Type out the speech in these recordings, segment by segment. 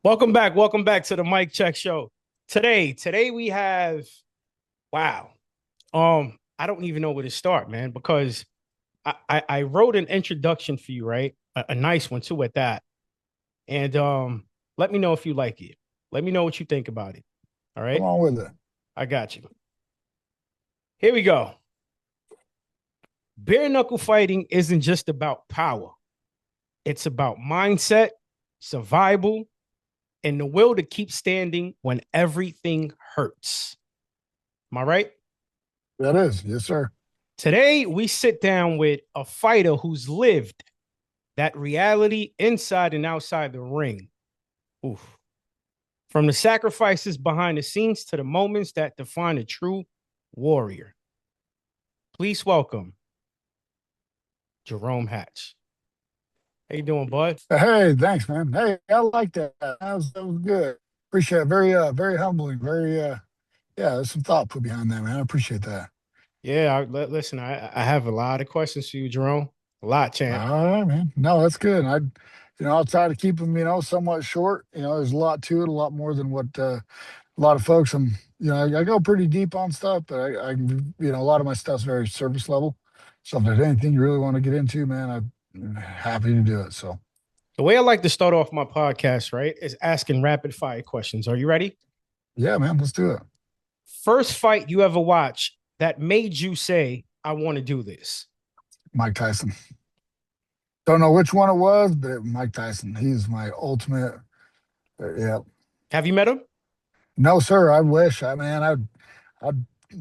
Welcome back to the Mike Check Show. Today we have wow. I don't even know where to start, man, because I wrote an introduction for you, right? A nice one too at that. And let me know if you like it. Let me know what you think about it. All Come right. on with it. I got you. Here we go. Bare knuckle fighting isn't just about power. It's about mindset, survival, and the will to keep standing when everything hurts. Am I right? That is, yes, sir. Today, we sit down with a fighter who's lived that reality inside and outside the ring. Oof. From the sacrifices behind the scenes to the moments that define a true warrior. Please welcome Jarome Hatch. How you doing, bud? Hey, thanks, man. Hey, I like that. That was good. Appreciate it. Very humbling. Yeah, there's some thought put behind that, man. I appreciate that. Yeah, listen, I have a lot of questions for you, Jerome. A lot, champ. All right, man. No, that's good. I'll try to keep them, somewhat short. There's a lot to it, a lot more than what a lot of folks. I go pretty deep on stuff, but a lot of my stuff's very surface level. So if there's anything you really want to get into, man, I'm happy to do it. So The way I like to start off my podcast, right, is asking rapid fire questions. Are you ready? yeah, man, let's do it. First fight you ever watched that made you say, I want to do this. Mike Tyson. Don't know which one it was, but Mike Tyson. He's my ultimate. Yeah. Have you met him? No, sir. I wish. I'd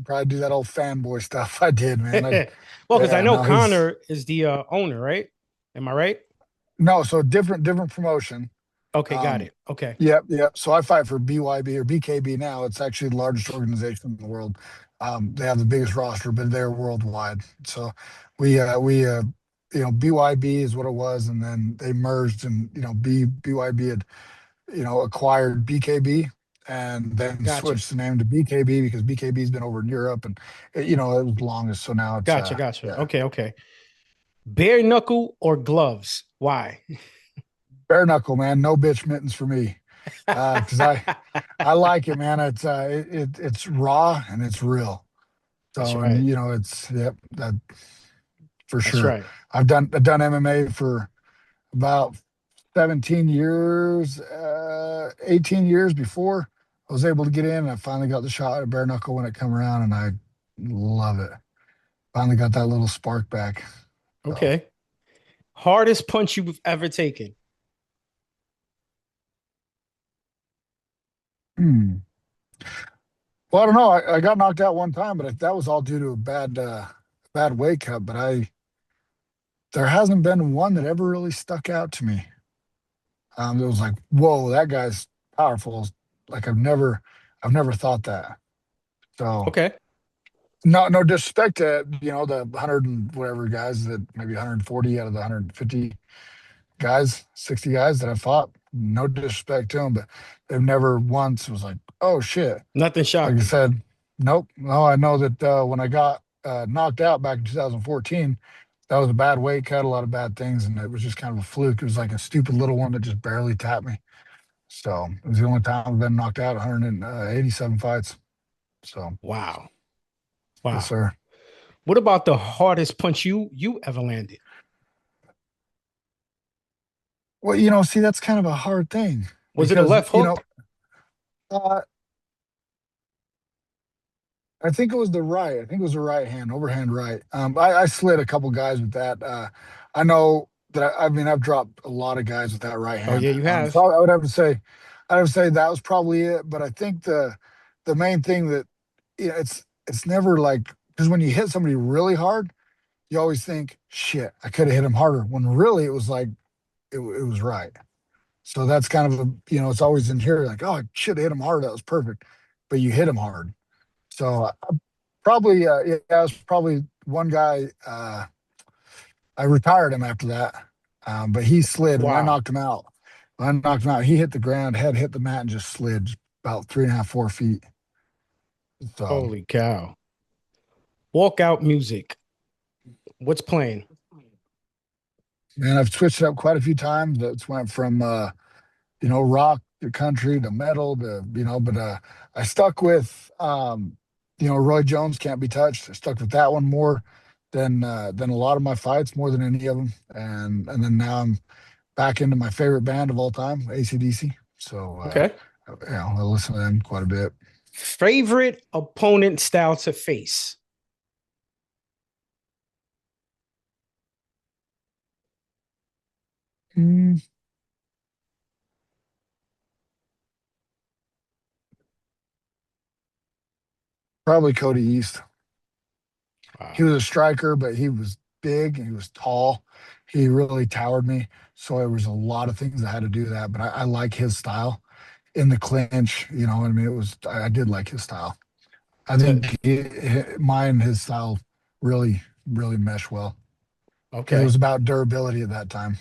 probably do that old fanboy stuff I did, man. Well, because I Yeah, know no, he's Connor is the owner, right? Am I right? no, so different promotion. Okay, got Um, it. Okay, yep, yep. So I fight for BYB or BKB now. It's actually the largest organization in the world. They have the biggest roster, but they're worldwide. So we BYB is what it was, and then they merged, and BYB had acquired BKB and then gotcha, switched the name to BKB because BKB's been over in Europe and it was the longest. So now it's gotcha. yeah, Okay. Bare knuckle or gloves? Why? bare knuckle, man. No bitch mittens for me. Because I like it, man. It's raw and it's real. That's So and right. it's yep, that for That's sure. right. I've done MMA for about 17 years, 18 years before I was able to get in. And I finally got the shot at bare knuckle when it come around, and I love it. Finally got that little spark back. So, Okay. Hardest punch you've ever taken? hmm. Well, I don't know. I got knocked out one time, but that was all due to a bad weight cut. But there hasn't been one that ever really stuck out to me. It was like, whoa, that guy's powerful. Like I've never thought that. So Okay. no disrespect to the 100 and whatever guys that maybe 140 out of the 150 guys, 60 guys that I fought. No disrespect to them, but they've never once was like, oh shit. Nothing Like I shocked you. said, nope. No, I know that when I got knocked out back in 2014, that was a bad weight cut, a lot of bad things, and it was just kind of a fluke. It was like a stupid little one that just barely tapped me. So it was the only time I've been knocked out 187 fights. So Wow. yes, Wow. sir. What about the hardest punch you ever landed? Well, see, that's kind of a hard thing Was it a because, left hook? uh, I think it was the right. I think it was the right hand, overhand right. I slid a couple guys with that. I know that I mean, I've dropped a lot of guys with that right Oh hand. yeah, you have. So I would have to say, that was probably it. But I think the main thing that it's never like because when you hit somebody really hard, you always think, shit, I could have hit him harder. When really it was like it was right. So that's kind of it's always in here like, oh, I should have hit him hard. That was perfect, but you hit him hard. So probably, yeah, it was probably one guy. I retired him after that, but he slid when I Wow. knocked him out. When I knocked him out, he hit the ground, head hit the mat, and just slid about 3.5, 4 feet. So, Holy cow. Walkout music. What's playing? man, I've switched it up quite a few times. It's went from rock the country to metal to, but I stuck with, Roy Jones Can't Be Touched. I stuck with that one more than a lot of my fights, more than any of them. And then now I'm back into my favorite band of all time, AC/DC. So, Okay. I listen to them quite a bit. Favorite opponent style to face? Mm, Probably Cody East. He Wow. was a striker, but he was big. He was tall. He really towered me. So there was a lot of things that had to do with that. But I like his style in the clinch. I mean, I did like his style. I To think mine and his style really, really mesh well because it okay. was about durability at that time.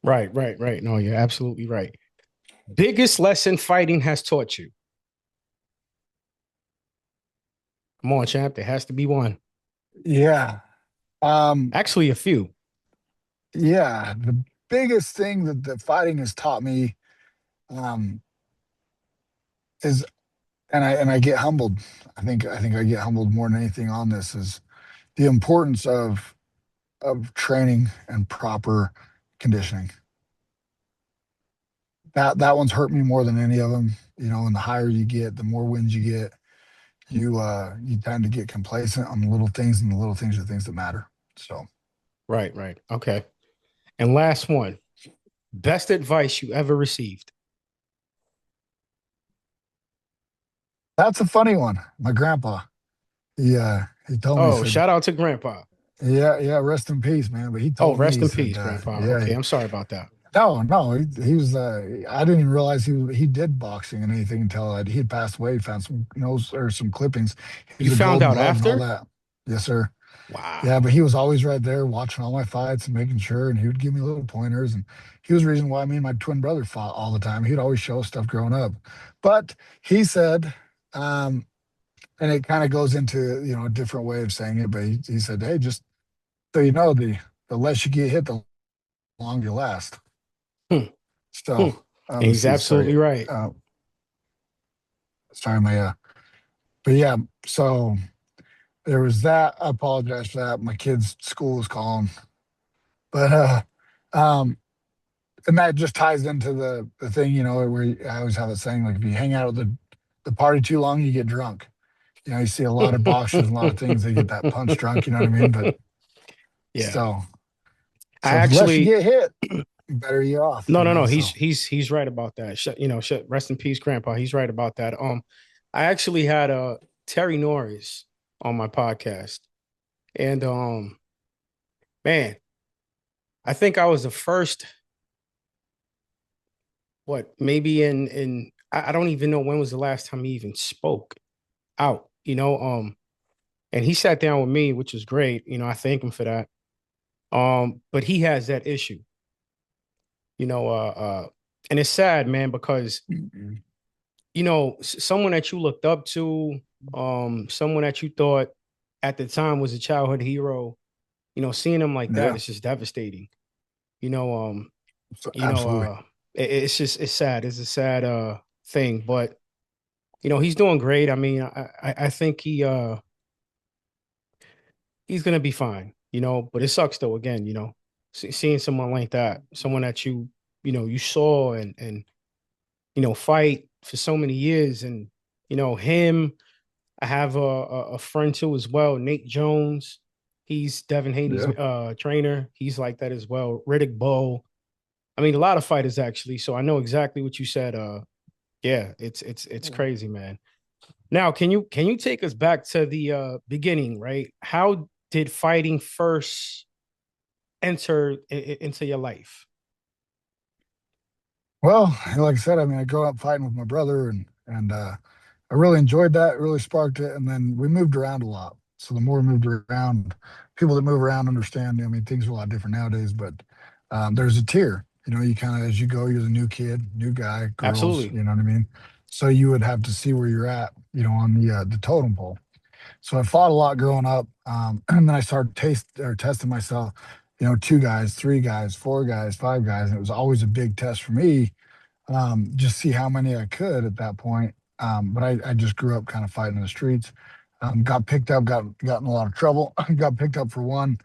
Right, right, right. No, you're absolutely right. Biggest lesson fighting has taught you? Come on, champ. There has to be one. Yeah. Um, Actually, a few. yeah. The biggest thing that fighting has taught me um, is, and I get humbled. I think I get humbled more than anything on this is the importance of training and proper conditioning. That one's hurt me more than any of them. And the higher you get, the more wins you get, you tend to get complacent on the little things, and the little things are the things that matter. So Right, right. Okay. And last one. Best advice you ever received? that's a funny one. My grandpa, he told me, he Oh, said, shout out to Grandpa. yeah, yeah, rest in peace, man. But he Oh, told me, rest he in said, peace, Grandpa. yeah, Okay, I'm sorry about that. no, no, he was. I didn't even realize he did boxing and anything until he had passed away. Found some nose or some clippings. He You was a found Golden out Glove and all after? that. Yes, sir. Yeah, Wow. but he was always right there watching all my fights and making sure, and he would give me little pointers. And he was the reason why me and my twin brother fought all the time. He'd always show us stuff growing up. But he said, um, and it kind of goes into a different way of saying it, but he said, hey, just so you know, the less you get hit, the longer you last. Hmm, So hmm. And let's he's see, absolutely sorry, right. uh, sorry, but yeah, so there was that. I apologize for that. My kid's school was calling, but um, and that just ties into the thing, where I always have a saying like, if you hang out at the party too long, you get drunk. You see a lot of boxers, and a lot of things, they get that punch drunk. You know what I mean? But Yeah. so, I so the less you actually get hit, the better you're off. no, no, no. So He's right about that. Rest in peace, Grandpa. He's right about that. I actually had Terry Norris on my podcast. And man, I think I was the first, what, maybe in I don't even know when was the last time he even spoke out, and he sat down with me, which was great. I thank him for that. But he has that issue, you know, uh uh, and it's sad, man, because mm-mm. someone that you looked up to, someone that you thought at the time was a childhood hero, seeing him like that, Yeah, it's just devastating. You know, um, so you know, absolutely. it's sad. It's a sad thing, but he's doing great. I mean, I think he's gonna be fine. But it sucks though. Again, seeing someone like that, someone that you saw and fight for so many years, and him. I have a friend too as well, Nate Jones. He's Devin Haney's Yeah. trainer. He's like that as well. Riddick Bowe. I mean, a lot of fighters actually. So I know exactly what you said. Yeah, it's crazy, man. Now, can you take us back to the beginning, right? How did fighting first enter into your life? Well, like I said, I mean, I grew up fighting with my brother, and I really enjoyed that. It really sparked it, and then we moved around a lot. So the more we moved around, people that move around understand. I mean, things are a lot different nowadays, but there's a tier. You kind of, as you go, you're the new kid, new guy, girls. Absolutely. You know what I mean? So you would have to see where you're at, on the totem pole. So I fought a lot growing up, and then I started testing myself. Two guys, three guys, four guys, five guys, and it was always a big test for me just see how many I could at that point. But I just grew up kind of fighting in the streets. Got picked up, got in a lot of trouble. Got picked up for one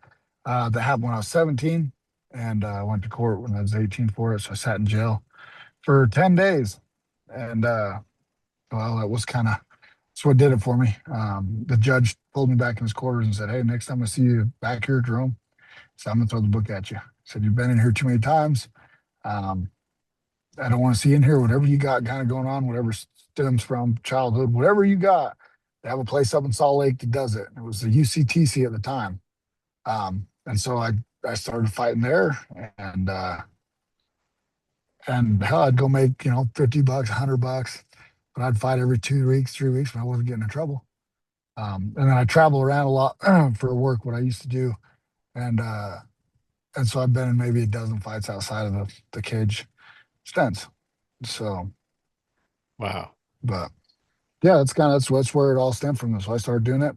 that happened when I was 17, and went to court when I was 18 for it. So I sat in jail for 10 days, and well, that was kind of that's what did it for me. The judge pulled me back in his quarters and said, "Hey, next time I see you back here, Jerome, so I'm gonna throw the book at you." Said you've been in here too many times. Um, I don't want to see in here whatever you got kind of going on, whatever stems from childhood, whatever you got. They have a place up in Salt Lake that does it. It was the UCTC at the time. And so I started fighting there, and hell, I'd go make, $50, $100, but I'd fight every 2 weeks, 3 weeks when I wasn't getting in trouble. And then I travel around a lot for work, what I used to do. And, uh, and so I've been in maybe a dozen fights outside of the cage since. So, Wow. but yeah, that's where it all stemmed from. So I started doing it,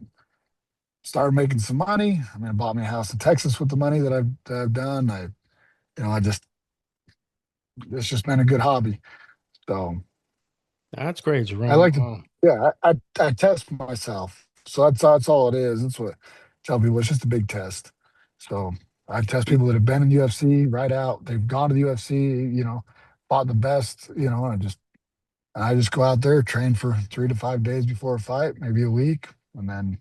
started making some money. I mean, I bought me a house in Texas with the money that I've done. I just it's just been a good hobby. So That's great, I Jerome. like to, yeah, I test myself. So that's all it is. That's what I tell people. It's just a big test. So I test people that have been in UFC right out. They've gone to the UFC, fought the best, and I just go out there, train for 3 to 5 days before a fight, maybe a week, and then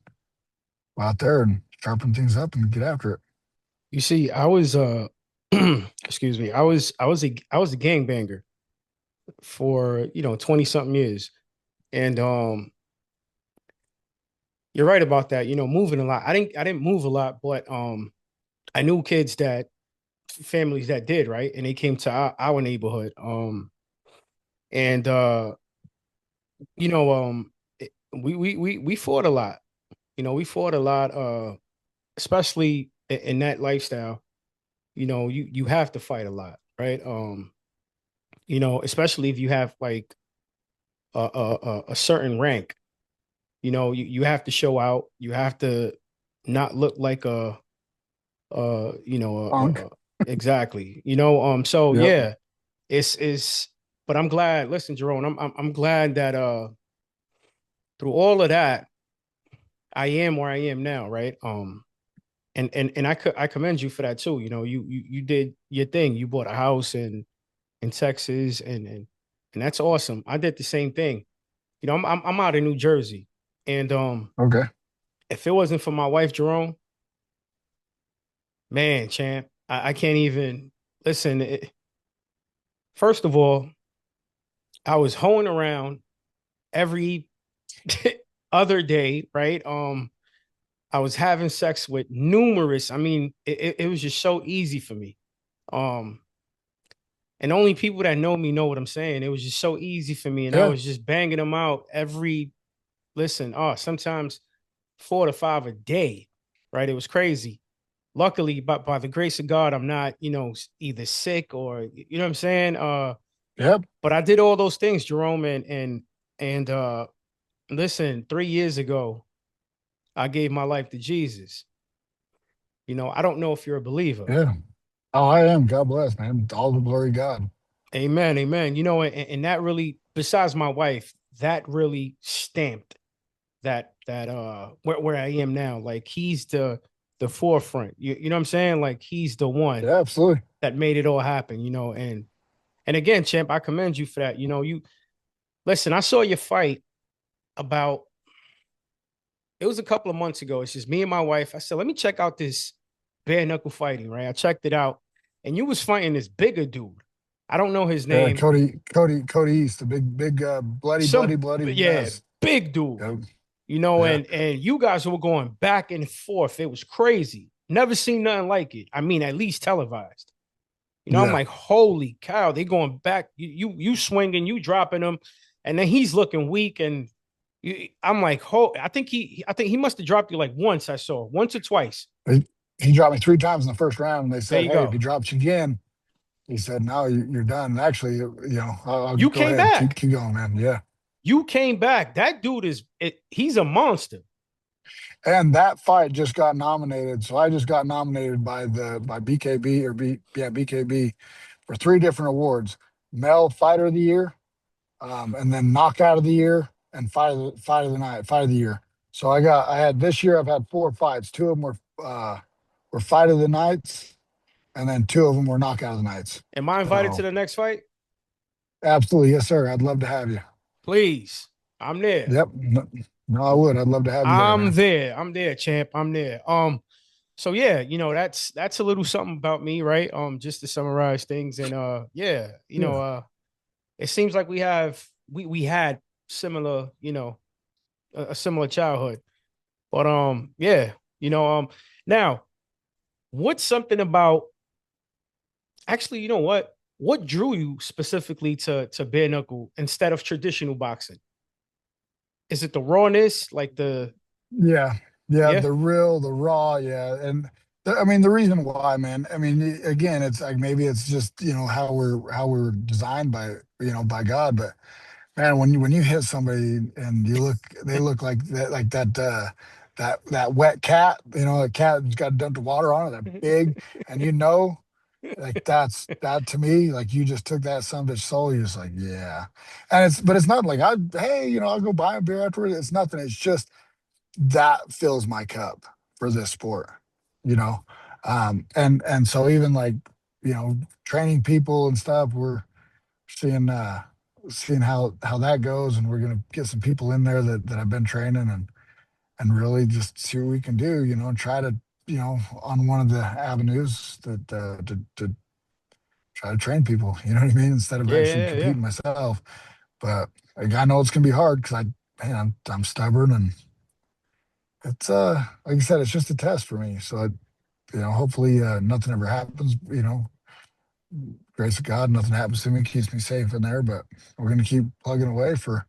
go out there and sharpen things up and get after it. You see, I was excuse me, I was a gangbanger for 20 something years. And you're right about that, moving a lot. I didn't move a lot, but I knew kids that families that did, right? And they came to our neighborhood. And you know, we fought a lot. We fought a lot, especially in that lifestyle. You have to fight a lot, right? Especially if you have like a certain rank. You have to show out. You have to not look like Punk. exactly. So Yep. yeah, it's but I'm glad. Listen, Jerome, I'm glad that through all of that, I am where I am now, right? And I commend you for that too. You did your thing. You bought a house in Texas, and that's awesome. I did the same thing. I'm out of New Jersey, and Okay. if it wasn't for my wife Jerome, man, champ, I can't even listen. First of all, I was hoeing around every other day, right? I was having sex with numerous. I mean, it was just so easy for me. Um, and only people that know me know what I'm saying. It was just so easy for me, and I Yeah. was just banging them out every. Listen, sometimes 4 to 5 a day, right? It was crazy. Luckily, by the grace of God, I'm not, either sick or what I'm saying. Yep. But I did all those things, Jerome, and listen, 3 years ago, I gave my life to Jesus. I don't know if you're a believer. Yeah. Oh, I am. God bless, man. All the glory to God. Amen, amen. And that really, besides my wife, that really stamped that where I am now. Like he's the forefront. You know what I'm saying? Like he's the one Yeah, absolutely. that made it all happen, and again, champ, I commend you for that. You listen, I saw your fight about it was a couple of months ago. It's just me and my wife. I said, let me check out this bare knuckle fighting, right? I checked it out, and you was fighting this bigger dude. I don't know his Yeah, name. Cody East, the big, bloody, bloody, Some bloody yeah, mess. big dude. Yep. Yeah. And you guys were going back and forth. It was crazy. Never seen nothing like it. I mean, at least televised. I'm Yeah. like, holy cow, they going back. You swinging, you dropping them, and then he's looking weak. And I'm like, I think he must have dropped you like once. I saw once or twice. He dropped me 3 times in the first round, and they There said, you "Hey, if go. he drops you again," he said, "No, you're done." And actually, I'll You go came ahead, keep back. keep going, man. Yeah. You came back. That dude he's a monster. And that fight just got nominated. So I just got nominated by BKB or B yeah BKB for 3 different awards. male fighter of the year, and then knockout of the year and fight of the night, fight of the year. So I had this year I've had 4 fights. Two of them were fight of the nights, and then two of them were knockout of the nights. Am I invited to So the next fight? absolutely, yes, sir. I'd love to have you. Please. I'm there. Yep. No, no, I would. I'd love to have you there, I'm man. there. I'm there, champ. I'm there. So yeah, that's a little something about me, right? Just to summarize things. And yeah, Yeah. it seems like we had similar, a similar childhood. But yeah, now what's something about actually, you know what? What drew you specifically to bare knuckle instead of traditional boxing? Is it the rawness, like the Yeah. Yeah. yeah? The real, the raw. Yeah. And I mean, the reason why, man, I mean, again, it's like maybe it's just, how we're designed by, by God. But man, when you hit somebody and they look like that wet cat, a cat who's got dumped water on it, that big, and like that to me, like you just took that son of a bitch soul. You're just like, yeah. And but it's not like hey, I'll go buy a beer afterwards. It's nothing. It's just that fills my cup for this sport, you know. And so even like, training people and stuff, we're seeing seeing how that goes, and we're gonna get some people in there that I've been training, and really just see what we can do, and try to, on one of the avenues that to try to train people, you know what I mean, instead of Yeah, actually yeah, yeah. competing myself. But like, I know it's gonna be hard because I'm stubborn, and it's like I said, it's just a test for me. So hopefully nothing ever happens, grace of God, nothing happens to me, keeps me safe in there. But we're gonna keep plugging away for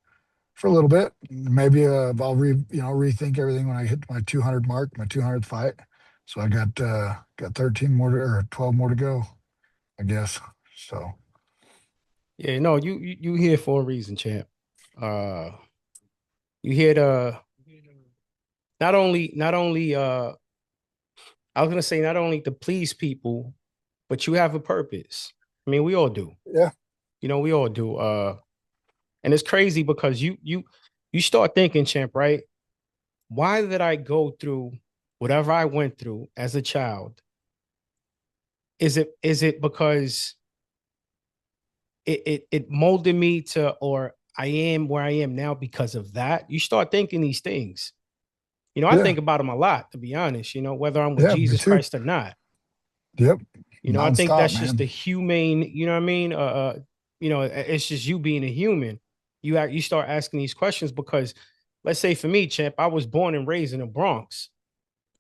a little bit. Maybe I'll rethink everything when I hit my 200 mark, my 200th fight. So I got 13 more or 12 more to go, I guess. So Yeah, no, you here for a reason, champ. Uh you here to not only I was gonna say not only to please people, but you have a purpose. I mean, we all do. yeah, We all do. And it's crazy because you start thinking, champ, right? Why did I go through whatever I went through as a child? Is it because it molded me to, or I am where I am now because of that? You start thinking these things. I yeah, think about them a lot, to be honest, whether I'm with yeah, me Jesus too. Christ or not. Yep, I think nonstop, that's just man. the humane, you know what I mean? It's just you being a human. You start asking these questions because let's say for me, champ, I was born and raised in the Bronx,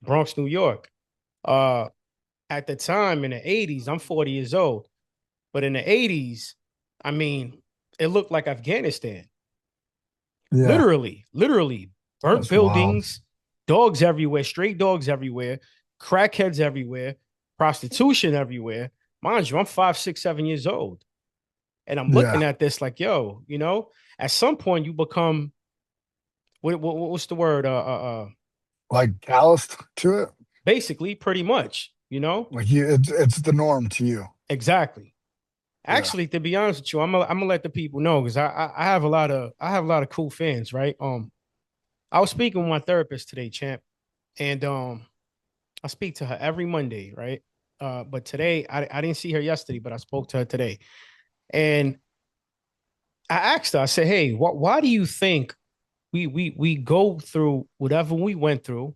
Bronx, New York. Uh at the time in the 80s, I'm 40 years old, but in the 80s, I mean, it looked like Afghanistan. Yeah, Literally burnt that's wild. buildings, dogs everywhere, stray dogs everywhere, crackheads everywhere, prostitution everywhere. Mind you, I'm 5, 6, 7 years old. And I'm looking Yeah, at this like, yo, at some point you become what's the word? like calloused to it. Basically, pretty much, Like it's the norm to you. exactly. Yeah, Actually, to be honest with you, I'm gonna let the people know because I have a lot of cool fans, right? I was speaking with my therapist today, champ, and I speak to her every Monday, right? But today I didn't see her yesterday, but I spoke to her today, and I asked her. I said, "Hey, why do you think we go through whatever we went through?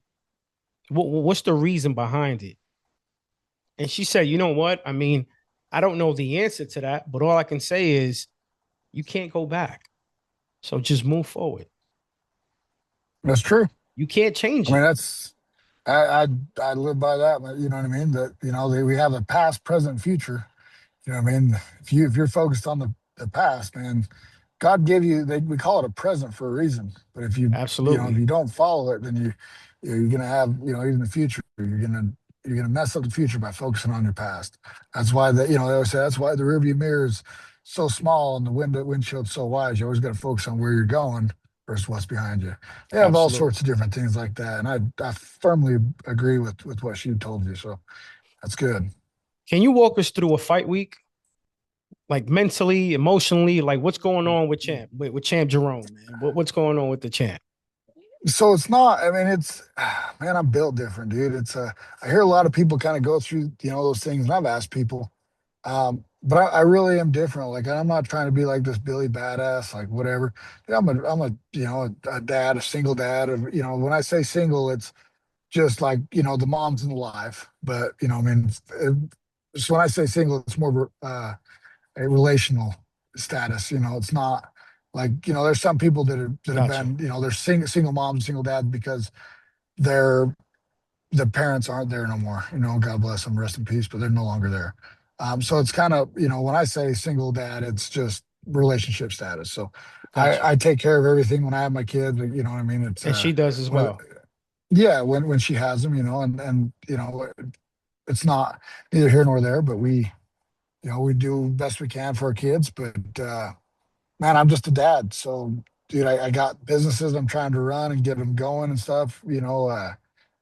What's the reason behind it?" And she said, "You know what? I mean, I don't know the answer to that, but all I can say is you can't go back. So just move forward. that's true. You can't change I mean, it. I live by that. You know what I mean? That we have a past, present, future. You know what I mean? If you're focused on the past, man, God gave you. We call it a present for a reason. But if Absolutely. you don't follow it, then you're gonna have, even the future. You're gonna mess up the future by focusing on your past. That's why they always say that's why the rearview mirror is so small and the windshield's so wide. You always got to focus on where you're going versus what's behind you. They have all Absolutely. sorts of different things like that, and I firmly agree with what she told you. So that's good. Can you walk us through a fight week? like mentally, emotionally? Like what's going on with Champ Jerome, man? What's going on with the champ? So it's not, I mean, it's, man, I'm built different, dude. I hear a lot of people kind of go through, those things, and I've asked people, but I really am different. Like, I'm not trying to be like this Billy badass, like whatever. Yeah, I'm a, a dad, a single dad of, when I say single, it's just like, the mom's in the life, but, I mean, so when I say single, it's more of a relational status. It's not like, there's some people that have Gotcha. been, they're single moms, single dads because their the parents aren't there no more. God bless them, rest in peace, but they're no longer there. So it's kind of, when I say single dad, it's just relationship status. So Gotcha. I take care of everything when I have my kids. You know what I mean? It's And she does as whether well. yeah, when she has them, and it's not neither here nor there, but we do best we can for our kids. But man, I'm just a dad. So, dude, I got businesses I'm trying to run and get them going and stuff.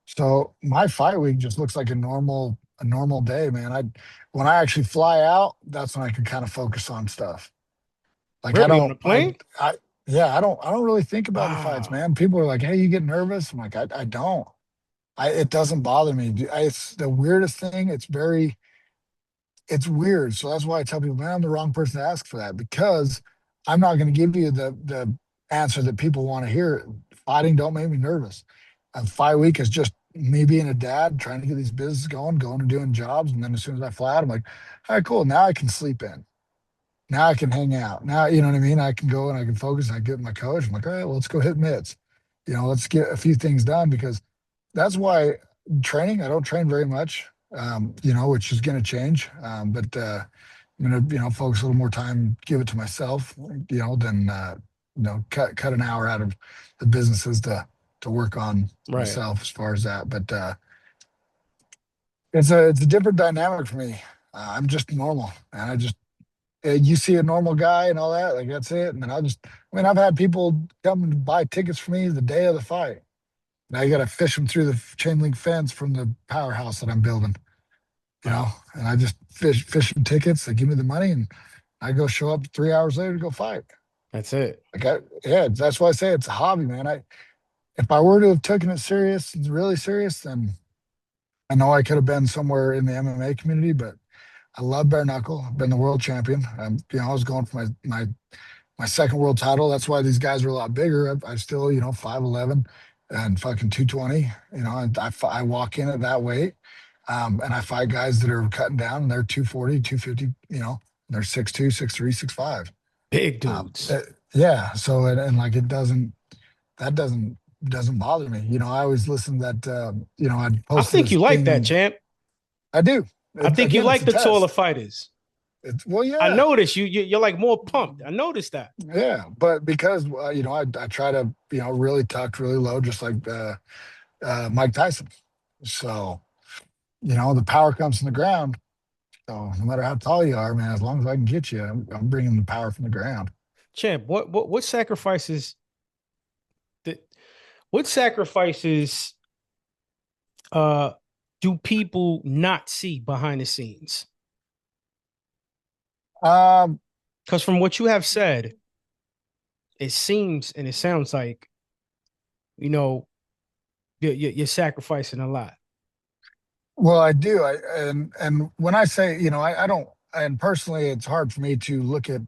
So my fight week just looks like a normal day, man. When I actually fly out, that's when I can kind of focus on stuff. Like I Really on don't, the plane? I yeah, I don't really think about the fights, Wow. man. People are like, "Hey, you get nervous?" I'm like, I don't. It doesn't bother me. It's the weirdest thing. It's weird. So that's why I tell people, man, I'm the wrong person to ask for that because I'm not going to give you the answer that people want to hear. Fighting don't make me nervous. A fight week is just me being a dad, trying to get these businesses going and doing jobs. And then as soon as I fly out, I'm like, all right, cool. Now I can sleep in. Now I can hang out. Now, you know what I mean? I can go and I can focus. I get my coach. I'm like, all right, well, let's go hit mitts. Let's get a few things done because that's why training, I don't train very much, which is going to change. But I'm going to, focus a little more time, give it to myself, than, cut an hour out of the businesses to work on Right. myself as far as that. But it's a different dynamic for me. I'm just normal, and you see a normal guy and all that, like that's it. And then I mean, I've had people come and buy tickets for me the day of the fight. Now you got to fish them through the chain link fence from the powerhouse that I'm building, Wow. and I just fish them tickets. They give me the money, and I go show up 3 hours later to go fight. That's it. Yeah, that's why I say it's a hobby, man. If I were to have taken it serious, really serious, then I know I could have been somewhere in the MMA community. But I love bare knuckle. I've been the world champion. I was going for my second world title. That's why these guys are a lot bigger. I still, 5'11" and fucking 220. And I walk in at that weight. And I fight guys that are cutting down and they're 240, 250, they're 6'2", 6'3", 6'5". Big Um, dudes. uh, yeah. So, and like, that doesn't bother me. I always listen that, I'd I posted think this you like thing that, on, champ. I do. I think you Again, it's like a the taller test. fighters. Well, I yeah. noticed you're like more pumped. I noticed that. Yeah, but because I try to really tuck really low, just like Mike Tyson. So the power comes from the ground. So no matter how tall you are, man, as long as I can get you, I'm bringing the power from the ground. Champ, what sacrifices that what sacrifices uh do people not see behind the scenes? Um, Because from what you have said, it seems and it sounds like you know you're sacrificing a lot. well, I do. And when I say I don't. And personally, it's hard for me to look at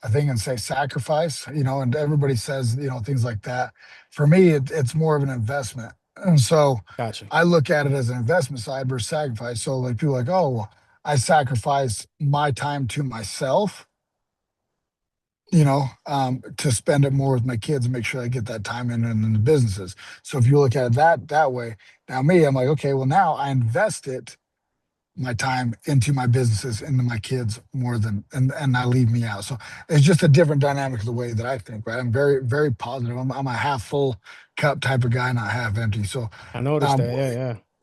a thing and say sacrifice. And everybody says things like that. For me, it's more of an investment, and so Gotcha. I look at it as an investment side versus sacrifice. So like people are like, oh, well, I sacrifice my time to myself, to spend it more with my kids and make sure I get that time in the businesses. So if you look at it that way, now me, I'm like, okay, well now I invest my time into my businesses, into my kids more than and I leave me out. So it's just a different dynamic of the way that I think, right? I'm very, very positive. I'm a half full cup type of guy, not half empty. So I noticed um that. Yeah,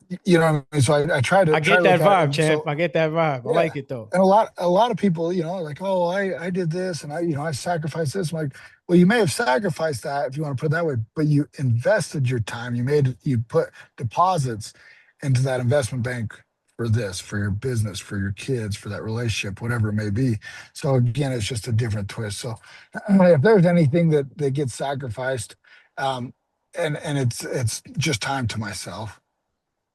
yeah. you know what I mean? So I try to I try get to look that at it. vibe, And champ. so I get that vibe. I yeah. like it though. And a lot of people, like, oh, I did this and I sacrificed this. I'm like, well, you may have sacrificed that if you want to put it that way, but you invested your time. You put deposits into that investment bank for this, for your business, for your kids, for that relationship, whatever it may be. So again, it's just a different twist. So if there's anything that gets sacrificed, um, and it's just time to myself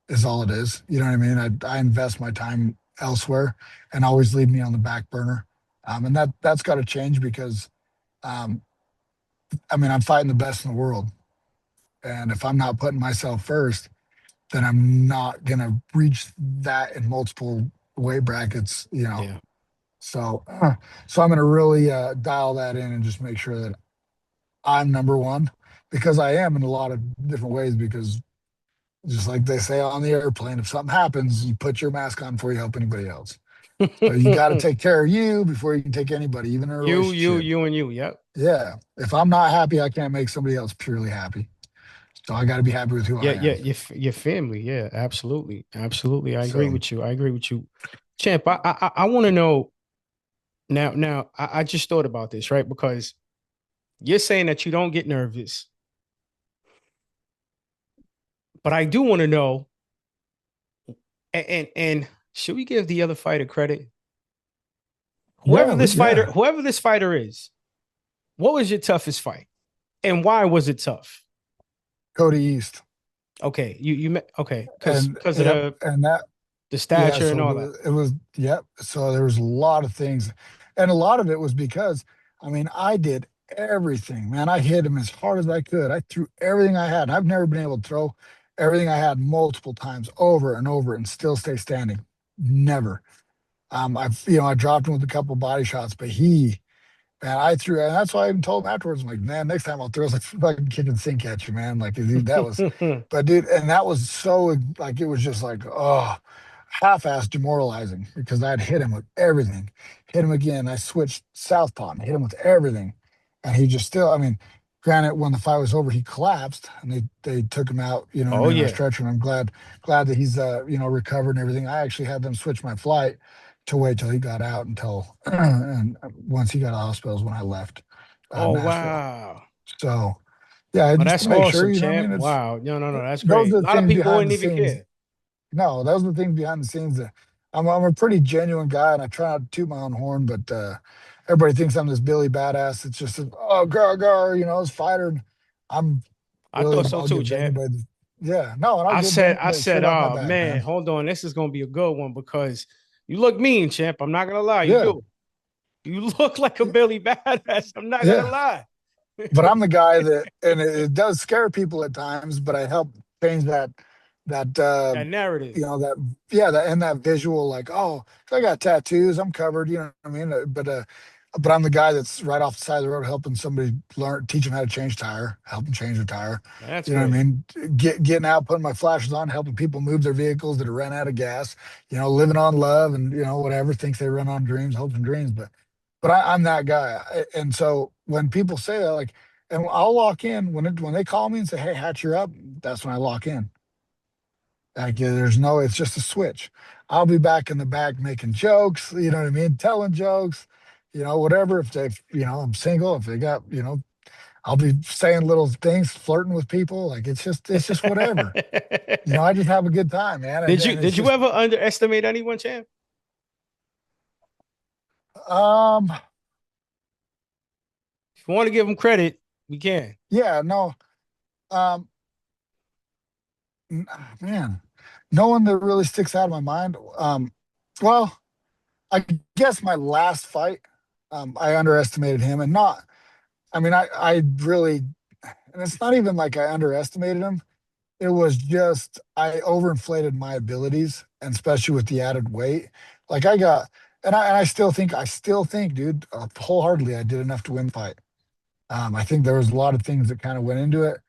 is all it is. You know what I mean? I invest my time elsewhere and always leave me on the back burner. And that's got to change because um, I mean I'm fighting the best in the world, and if I'm not putting myself first, then I'm not gonna reach that in multiple weight brackets. You know, Yeah. so so I'm gonna really dial that in and just make sure that I'm number one because I am in a lot of different ways. Because just like they say on the airplane, if something happens, you put your mask on before you help anybody else. So you got to take care of you before you can take anybody, even in a relationship. And you. Yep. Yeah. If I'm not happy, I can't make somebody else purely happy. So I got to be happy with who Yeah, I yeah, am. your family. Yeah, absolutely. Absolutely. I agree So with you. I agree with you. Champ, I want to know now, I just thought about this, right? Because you're saying that you don't get nervous, but I do want to know, and should we give the other fighter credit? yeah, yeah. Whoever this fighter is, what was your toughest fight? And why was it tough? Cody East. Okay, you met okay, And because of yep. And that, the yeah. stature and So all that. it was, yep. So there was a lot of things. And a lot of it was because, I mean, I did everything, man. I hit him as hard as I could. I threw everything I had. I've never been able to throw everything I had multiple times over and still stay standing. Never. I dropped him with a couple body shots, but man, I threw, and that's why I even told him afterwards. I'm like, man, next time I'll throw like fucking kitchen sink at you, man. Like dude, that was, but dude, and that was so like it was just like half-ass demoralizing because I'd hit him with everything, hit him again. I switched southpaw and hit him with everything, and he just still. I mean, granted, when the fight was over, he collapsed and they took him out. You know what I Oh mean, on a yeah. stretcher. And I'm glad that he's recovered and everything. I actually had them switch my flight to wait till he got out until and once he got out of the hospital is when I left Oh Nashville. wow. So yeah, Oh, just to that's make sure, awesome, you know what I champ. mean? It's Wow. No, that's those great. are A the lot of things people behind wouldn't the even scenes. care. No, those are the things behind the scenes that I'm a pretty genuine guy and I try not to toot my own horn, but everybody thinks I'm this Billy badass. It's just oh gar, this fighter. And I'm I thought really so I'll too, give champ. anybody yeah, no, and I'll give I anybody said, shit off my oh back, man, man. hold on. This is gonna be a good one because you look mean, champ. I'm not gonna lie, you Yeah. do. You look like a Billy badass. I'm not gonna Yeah. lie. But I'm the guy that, and it does scare people at times, but I help change that That narrative. that yeah that and that visual like oh I got tattoos I'm covered you know what I mean but I'm the guy that's right off the side of the road helping somebody learn teach them how to change tire help them change their tire That's you know what I great. mean getting out putting my flashes on helping people move their vehicles that are ran out of gas living on love and whatever thinks they run on dreams hopes and dreams but I'm that guy. And so when people say that, like, and I'll lock in when they call me and say, "Hey, Hatch, you're up," that's when I lock in. Like, there's no, it's just a switch. I'll be back in the back making jokes. You know what I mean? Telling jokes. Whatever. If they, I'm single. If they got, I'll be saying little things, flirting with people. Like it's just whatever. I just have a good time, man. And it's Did you just, ever underestimate anyone, champ? um, If you want to give them credit, we can. yeah, no, um, man, no one that really sticks out of my mind. Well, I guess my last fight, I underestimated him, and not. I mean, I really, and it's not even like I underestimated him. It was just I overinflated my abilities, and especially with the added weight. Like I got, and I still think, dude, wholeheartedly, I did enough to win the fight. I think there was a lot of things that kind of went into it.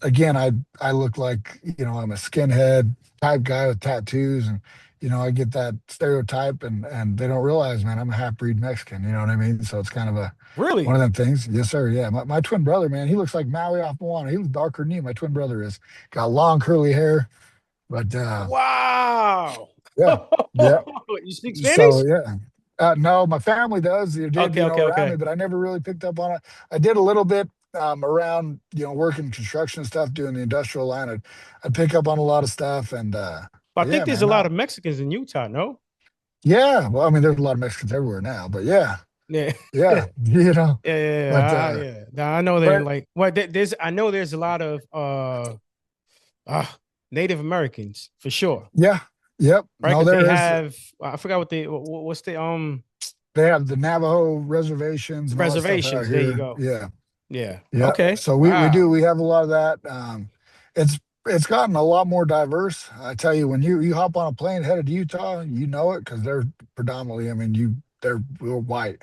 Again, I look like I'm a skinhead type guy with tattoos, and I get that stereotype, and they don't realize, man, I'm a half breed Mexican. You know what I mean? So it's kind of a one of Really? them things. Yes, sir. Yeah, my twin brother, man, he looks like Maui off Moana. He was darker than me. My twin brother is got long curly hair, but Wow. yeah, yeah. You speak So Spanish? yeah, no, my family does. You did, around me, Okay. but I never really picked up on it. I did a little bit around, working construction stuff, doing the industrial line. I'd pick up on a lot of stuff, and But I think Yeah, there's a man. lot of Mexicans in Utah, no? Yeah. Well, I mean, there's a lot of Mexicans everywhere now, but yeah, Yeah. yeah, you know, but Yeah. Now, I know they're but like well, there's I know there's a lot of uh Native Americans for sure, yeah, yep. right? No, Because they there is. have I forgot what what's the They have the Navajo reservations and all that stuff out reservations. There you here. go. Yeah. Yeah. Yeah. Okay. So we Wow. do, we have a lot of that. It's, it's gotten a lot more diverse. I tell you, when you hop on a plane headed to Utah, you know it because they're predominantly, I mean, we're white,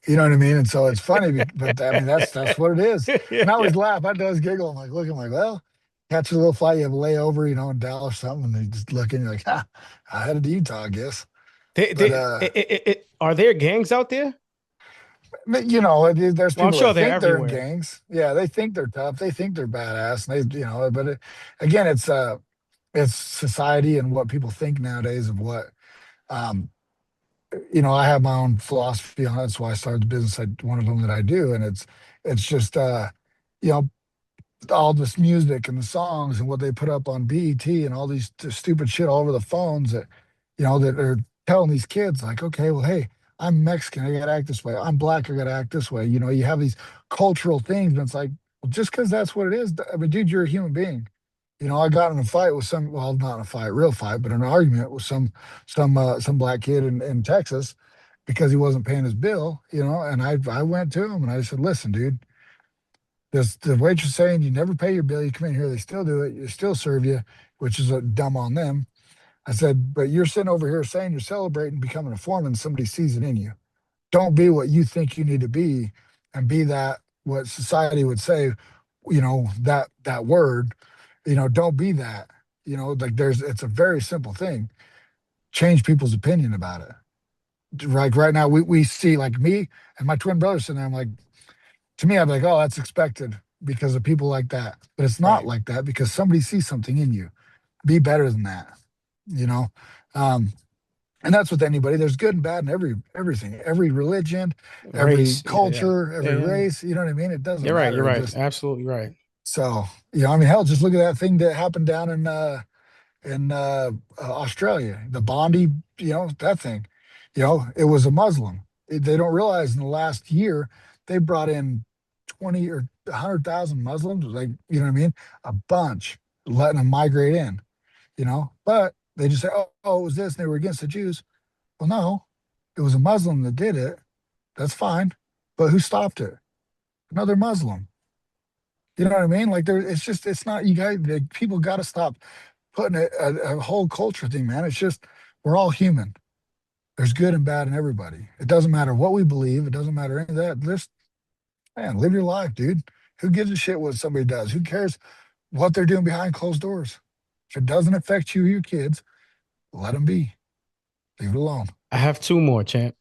you know what I mean? And so it's funny, but I mean, that's what it is. Yeah. And I Yeah. always laugh. I does giggle. I'm like, looking like, well, catch a little flight, you have a layover, in Dallas or something, and they just look and you're like, ha, I headed to Utah, I guess. But Are there gangs out there? there's Well, I'm people that sure they're think they're in everywhere. gangs. Yeah, they think they're tough. They think they're badass, and but again, it's society and what people think nowadays of what, um, I have my own philosophy on it. That's why I started the business. One of them that I do, and it's just, you know, all this music and the songs and what they put up on BET and all these stupid shit all over the phones that, that are telling these kids like, okay, well, hey, I'm Mexican, I gotta act this way. I'm black, I gotta act this way. You have these cultural things, and it's like, well, just because that's what it is. I mean, dude, you're a human being. I got in a fight with well, not in a fight, real fight, but an argument with some black kid in Texas because he wasn't paying his bill. And I went to him and I said, listen, dude, the waitress saying you never pay your bill, you come in here, they still do it, they still serve you, which is a dumb on them. I said, but you're sitting over here saying you're celebrating becoming a foreman, somebody sees it in you. Don't be what you think you need to be, and be that what society would say, that word, don't be that. Like it's a very simple thing. Change people's opinion about it. Like right now, we see like me and my twin brother sitting there. I'm like, to me, I'm like, oh, that's expected because of people like that. But it's not Right. like that because somebody sees something in you. Be better than that, you know? Um, and that's with anybody. There's good and bad in everything, every religion, every Race. Yeah. culture, Yeah. every Yeah. race. You know what I mean? It doesn't You're right. You're matter. It right. just Absolutely right. so I mean, hell, just look at that thing that happened down in Australia, the Bondi, that thing. It was a Muslim. They don't realize in the last year they brought in 20 or 100,000 Muslims, like, you know what I mean? A bunch, letting them migrate in, but they just say, oh, it was this, and they were against the Jews. Well, no, it was a Muslim that did it. That's fine. But who stopped it? Another Muslim. You know what I mean? Like it's just, it's not, people got to stop putting a whole culture thing, man. It's just, we're all human. There's good and bad in everybody. It doesn't matter what we believe. It doesn't matter any of that. Just, man, live your life, dude. Who gives a shit what somebody does? Who cares what they're doing behind closed doors? If it doesn't affect you or your kids, let them be. Leave it alone. I have two more, champ.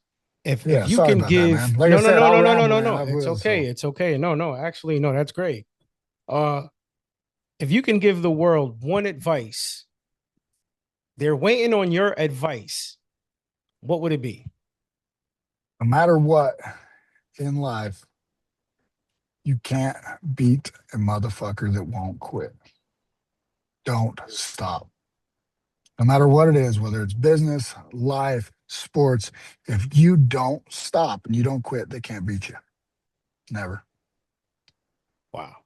If Yeah, you sorry can about that, man. give Like I no no said, no I'll no no no ramble, no man. no, I it's will. okay. So It's okay. No, actually, no, that's great. Uh, if you can give the world one advice, they're waiting on your advice. What would it be? no matter what in life, you can't beat a motherfucker that won't quit. Don't stop. No matter what it is, whether it's business, life, sports, if you don't stop and you don't quit, they can't beat you. Never. Wow.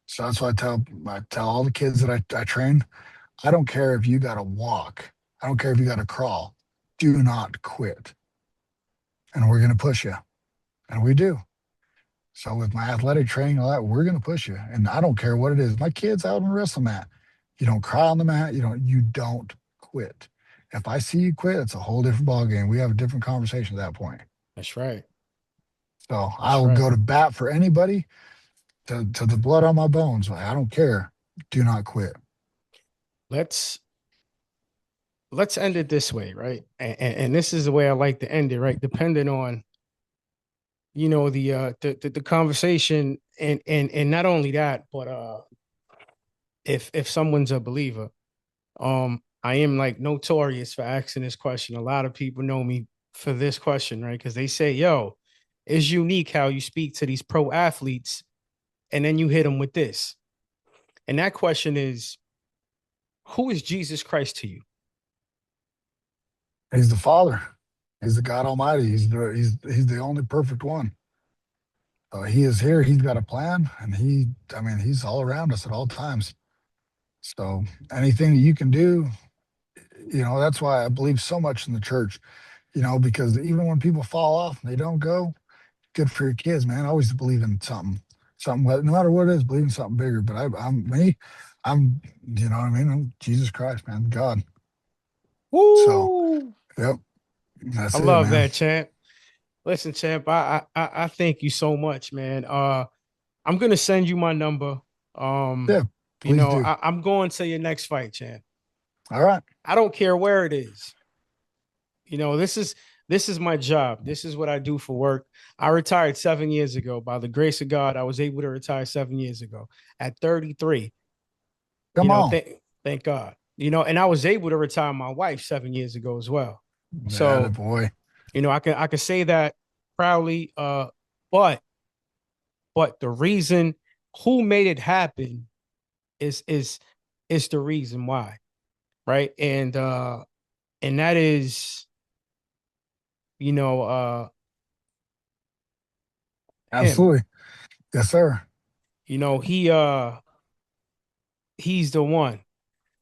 So that's why I tell all the kids that I train, I don't care if you got to walk. I don't care if you got to crawl. Do not quit. And we're going to push you. And we do. So with my athletic training, all that, we're going to push you. And I don't care what it is. My kids out on the wrestle mat. You don't cry on the mat. You don't quit. If I see you quit, it's a whole different ballgame. We have a different conversation at that point. That's right. So I That's will right. go to bat for anybody to the blood on my bones. I don't care. Do not quit. Let's let's end it this way, right? And this is the way I like to end it, right? Depending on the conversation and not only that, but if someone's a believer, I am like notorious for asking this question. A lot of people know me for this question, right? Because they say, "Yo, it's unique how you speak to these pro athletes, and then you hit them with this." And that question is, Who is Jesus Christ to you? He's the Father. He's the God Almighty. He's the only perfect one. He is here. He's got a plan, and I mean, he's all around us at all times. So anything that you can do, that's why I believe so much in the church. Because even when people fall off and they don't go, good for your kids, man. I always believe in something. No matter what it is, believe in something bigger. But I'm me. I'm, you know what I mean? I'm Jesus Christ, man, God. So, Woo! yep, I that's it, love man. that, champ. Listen, champ, I thank you so much, man. I'm gonna send you my number. Um, Yeah, please do. I'm going to your next fight, champ. All right. I don't care where it is. This is my job. This is what I do for work. I retired 7 years ago. By the grace of God, I was able to retire 7 years ago at 33. You Come know, on. thank God. And I was able to retire my wife 7 years ago as well. That a So, boy. I can say that proudly. But the reason who made it happen is the reason why, right? And that is, you know, him. Absolutely. Yes, sir. He's the one.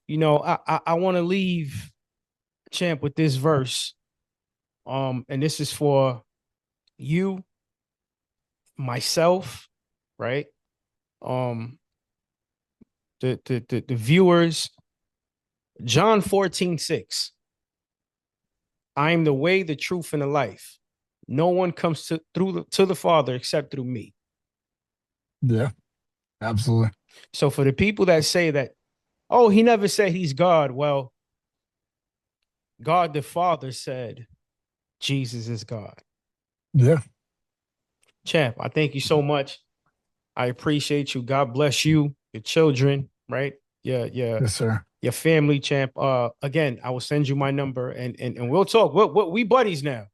I want to leave champ with this verse. And this is for you, myself, right? Um, the viewers. John 14:6. I am the way, the truth, and the life. No one comes to the Father except through me. Yeah, absolutely. So for the people that say that, oh, he never said he's God. Well, God the Father said Jesus is God. Yeah. Champ, I thank you so much. I appreciate you. God bless you, your children, right? Yes, sir. Your family, champ. Again, I will send you my number and we'll talk. What we buddies now.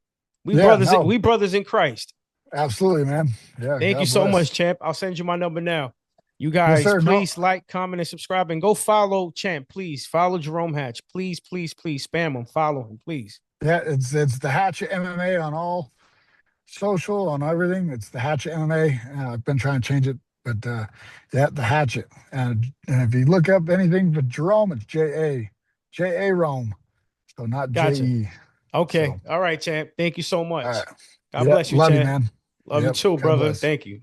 We Yeah, brothers, no, we brothers in Christ. absolutely, man. Yeah, Thank you God so bless. much, champ. I'll send you my number now. You Yes, guys, sir. No, please like, comment, and subscribe, and go follow Champ. Please follow Jarome Hatch. Please, please, please spam him. Follow him, please. yeah, it's the Hatchet MMA on all social, on everything. It's the Hatchet MMA. I've been trying to change it, but yeah, the Hatchet. And if you look up anything for Jerome, it's J A Rome. So not J Gotcha. E. Okay. So All right, Champ. Thank you so all right. much. God Yep. bless you, Love you, Champ. man. Love you Yep. too, God brother. bless. Thank you.